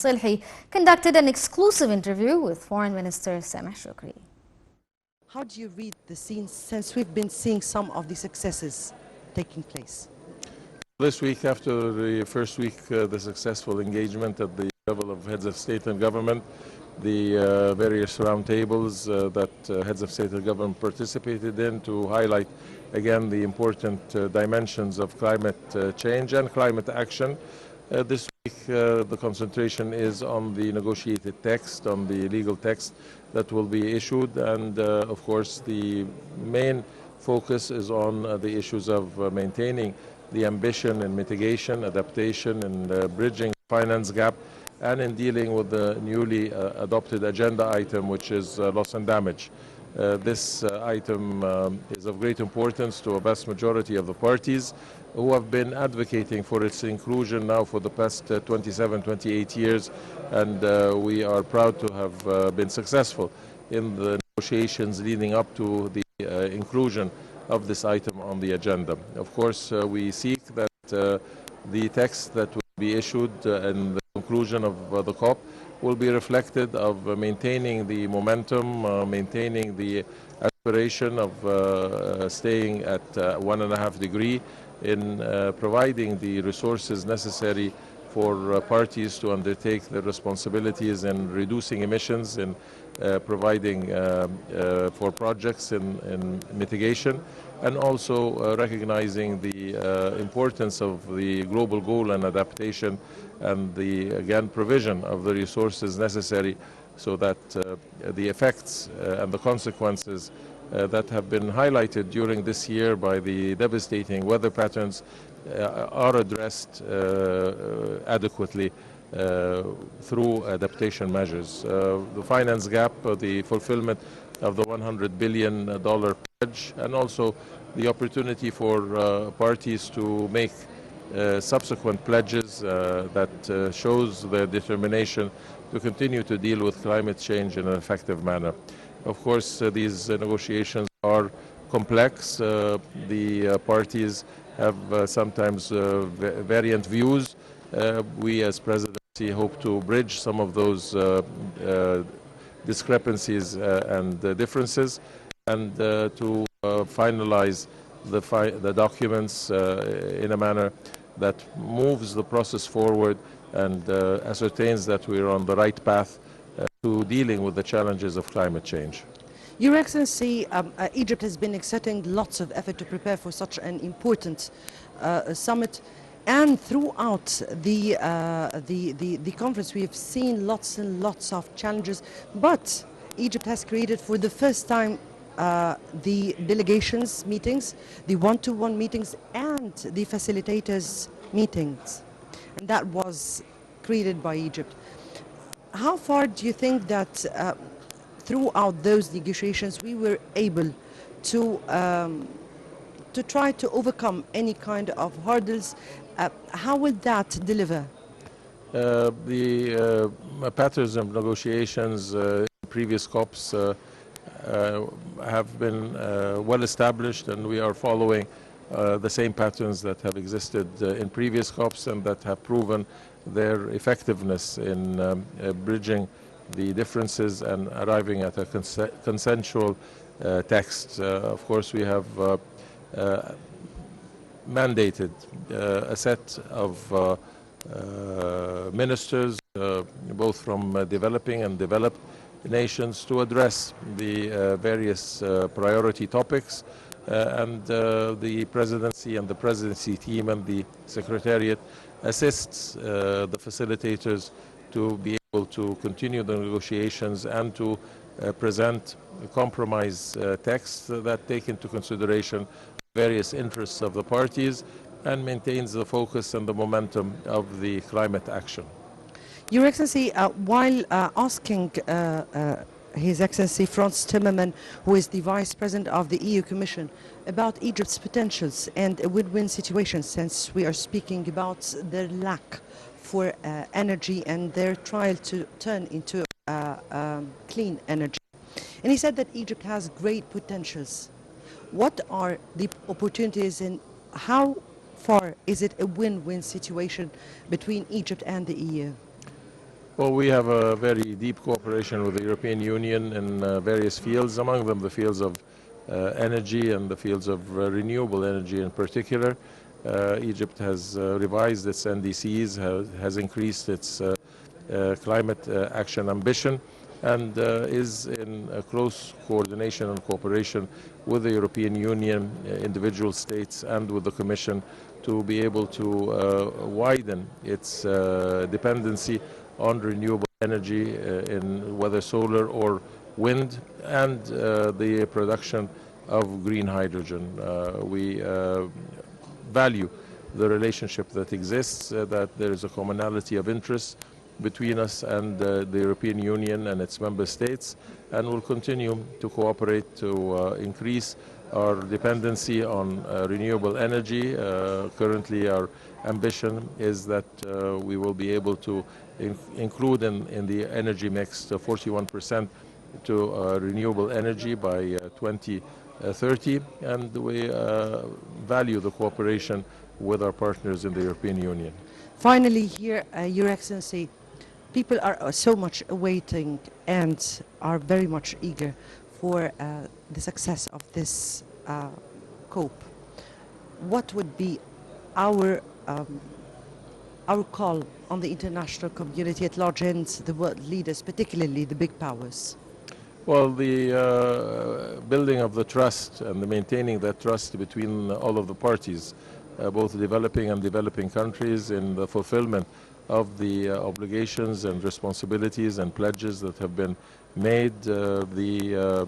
Moselhy conducted an exclusive interview with Foreign Minister Sameh Shoukry. How do you read the scenes since we've been seeing some of the successes taking place? This week, after the first week, the successful engagement at the level of heads of state and government, the various roundtables that heads of state and government participated in to highlight again the important dimensions of climate change and climate action. This week the concentration is on the negotiated text, on the legal text that will be issued, and of course the main focus is on the issues of maintaining the ambition in mitigation, adaptation, and bridging the finance gap, and in dealing with the newly adopted agenda item, which is loss and damage. This item is of great importance to a vast majority of the parties who have been advocating for its inclusion now for the past 27, 28 years, and we are proud to have been successful in the negotiations leading up to the inclusion of this item on the agenda. Of course, we seek that the text that will be issued in the conclusion of the COP will be reflected of maintaining the momentum, maintaining the aspiration of staying at 1.5 degrees in providing the resources necessary for parties to undertake their responsibilities in reducing emissions, in providing for projects in mitigation, and also recognizing the importance of the global goal and adaptation, and the, again, provision of the resources necessary so that the effects and the consequences that have been highlighted during this year by the devastating weather patterns are addressed adequately through adaptation measures. The finance gap, the fulfillment of the $100 billion pledge, and also the opportunity for parties to make subsequent pledges that shows their determination to continue to deal with climate change in an effective manner. Of course, these negotiations are complex. The parties have sometimes variant views. We as presidency hope to bridge some of those discrepancies and differences, and to finalize the documents in a manner that moves the process forward and ascertains that we are on the right path to dealing with the challenges of climate change. Your Excellency, Egypt has been exerting lots of effort to prepare for such an important summit, and throughout the conference we have seen lots and lots of challenges, but Egypt has created for the first time the delegations meetings, the one-to-one meetings, and the facilitators meetings, and that was created by Egypt. How far do you think that throughout those negotiations we were able to try to overcome any kind of hurdles? How will that deliver? The patterns of negotiations in previous COPs have been well established, and we are following the same patterns that have existed in previous COPs and that have proven their effectiveness in bridging the differences and arriving at a consensual text. Of course, we have mandated a set of ministers, both from developing and developed nations, to address the various priority topics, and the presidency and the presidency team and the secretariat assists the facilitators to be able to continue the negotiations and to present a compromise texts that take into consideration various interests of the parties and maintains the focus and the momentum of the climate action. Your Excellency, while asking His Excellency Frans Timmermans, who is the Vice President of the EU Commission, about Egypt's potentials and a win-win situation, since we are speaking about their lack for energy and their trial to turn into clean energy. And he said that Egypt has great potentials. What are the opportunities, and how far is it a win-win situation between Egypt and the EU? Well, we have a very deep cooperation with the European Union in various fields, among them the fields of energy and the fields of renewable energy in particular. Egypt has revised its NDCs, has increased its climate action ambition, and is in close coordination and cooperation with the European Union, individual states, and with the Commission to be able to widen its dependency on renewable energy in whether solar or wind, and the production of green hydrogen. We value the relationship that exists, that there is a commonality of interest between us and the European Union and its member states, and will continue to cooperate to increase our dependency on renewable energy. Currently our ambition is that we will be able to include in the energy mix 41% to renewable energy by 2030, and we value the cooperation with our partners in the European Union. Finally here, Your Excellency, people are so much awaiting and are very much eager for the success of this COP. What would be our call on the international community at large and the world leaders, particularly the big powers? Well, the building of the trust and the maintaining that trust between all of the parties, both developing and developing countries, in the fulfillment of the obligations and responsibilities and pledges that have been made, the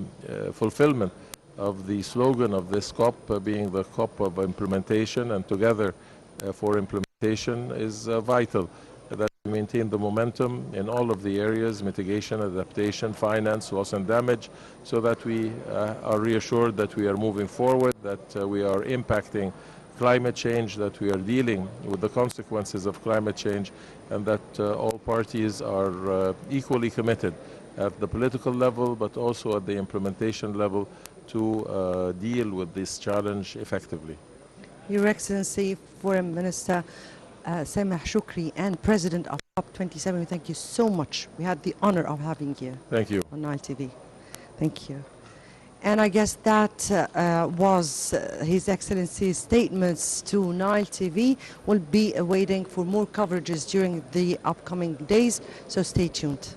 fulfillment of the slogan of this COP being the COP of implementation and together for implementation is vital. That we maintain the momentum in all of the areas: mitigation, adaptation, finance, loss and damage, so that we are reassured that we are moving forward, that we are impacting climate change, that we are dealing with the consequences of climate change, and that all parties are equally committed at the political level but also at the implementation level to deal with this challenge effectively. Your Excellency, Foreign Minister Sameh Shoukry and President of COP27, we thank you so much. We had the honor of having you. Thank you. On Nile TV. Thank you. And I guess that was His Excellency's statements to Nile TV. We'll be awaiting for more coverages during the upcoming days, so stay tuned.